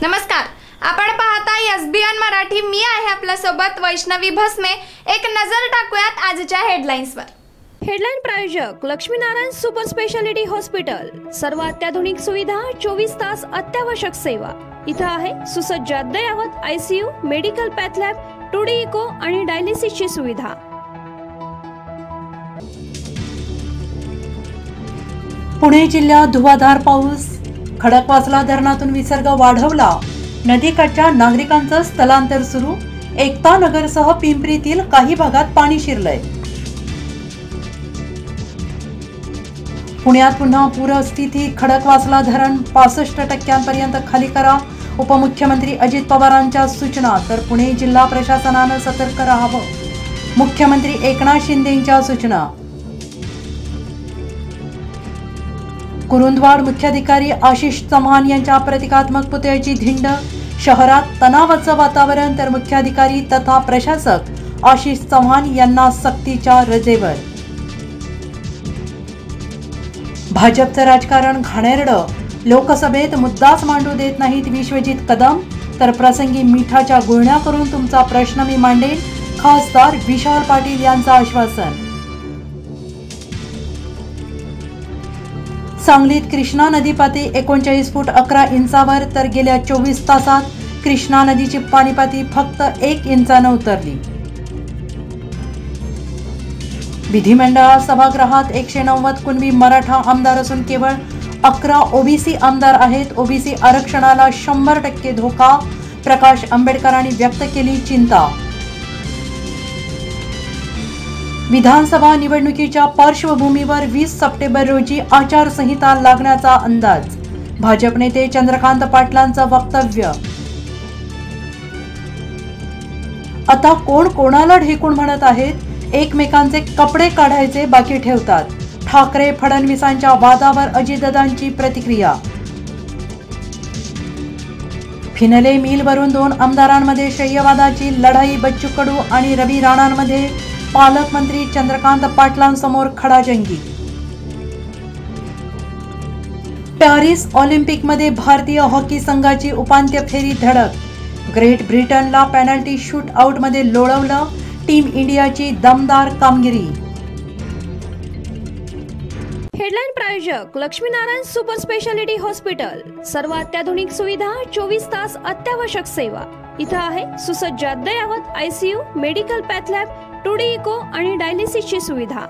नमस्कार, आपण पाहता एसबीएन मराठी। मी आहे आपल्या सोबत वैष्णवी भस्मे। एक नजर टाकूयात आजच्या हेडलाईन्सवर। हेडलाईन प्रायोजक लक्ष्मीनारायण सुपर स्पेशालिटी हॉस्पिटल। सर्व अत्याधुनिक सुविधा, 24 तास अत्यावश्यक सेवा। इथं आहे सुसज्ज अद्ययावत ICU, medical path lab, 2D echo आणि डायलिसिसची सुविधा। पुणे जिल्ह्यात धुवाधार पाऊस, खडकवासला धरणातून विसर्ग वाढवला। नदीकाठच्या नागरिकांचं स्थलांतर सुरू। एकता नगरसह पिंपरीतील काही भागात पाणी शिरलंय। पुण्यात पुन्हा पूरस्थिती, खडकवासला धरण 65% खाली करा। उपमुख्यमंत्री अजित पवारांच्या सूचना। तर पुणे जिल्हा प्रशासनानं सतर्क राहावं, मुख्यमंत्री एकनाथ शिंदेंच्या सूचना। कुरुंदवाड मुख्याधिकारी आशिष चव्हाण यांच्या प्रतिकात्मक पुतळ्याची धिंड। शहरात तणावाचं वातावरण, तर मुख्याधिकारी तथा प्रशासक आशिष चव्हाण यांना सक्तीच्या रजेवर। भाजपचं राजकारण घाणेरडं, लोकसभेत मुद्दाच मांडू देत नाहीत विश्वजित कदम। तर प्रसंगी मिठाच्या गुळण्या करून तुमचा प्रश्न मी मांडेन, खासदार विशाल पाटील यांचं आश्वासन। सांगलीत कृष्णा नदीपाती 39 फूट 11 इंचावर, तर गेल्या 24 तासात कृष्णा नदीची पाणीपाती फक्त 1 इंचानं उतरली। विधिमंडळात सभागृहात 190 कुणबी मराठा आमदार असून केवळ 11 ओबीसी आमदार आहेत। ओबीसी आरक्षणाला 100% धोका, प्रकाश आंबेडकरांनी व्यक्त केली चिंता। विधानसभा निवडणुकीच्या पार्श्वभूमीवर 20 सप्टेंबर रोजी आचारसंहिता लागण्याचा अंदाज। भाजप नेते चंद्रकांत पाटलांचं वक्तव्य। आता कोण कोणाला ढेकून म्हणत आहेत, एकमेकांचे कपडे काढायचे बाकी ठेवतात। ठाकरे फडणवीसांच्या वादावर अजितदादांची प्रतिक्रिया। फिनले मिलवरून 2 आमदारांमध्ये शय्यावादाची लढाई। बच्चू कडू आणि रवी राणांमध्ये पालकमंत्री चंद्रकांत पाटलांसमोर खडाजंगी। पॅरिस ऑलिम्पिकमध्ये भारतीय हॉकी संघाची उपांत्य फेरी धडक। ग्रेट ब्रिटनला पेनल्टी शूट आउटमध्ये लोळवलं। टीम इंडियाची दमदार कामगिरी। हेडलाईन प्रायोजक लक्ष्मीनारायण सुपर स्पेशालिटी हॉस्पिटल। सर्व अत्याधुनिक सुविधा, 24 तास अत्यावश्यक सेवा। इथं आहे सुसज्ज अद्ययावत ICU, medical path lab, 2D echo आणि डायलिसिसची सुविधा।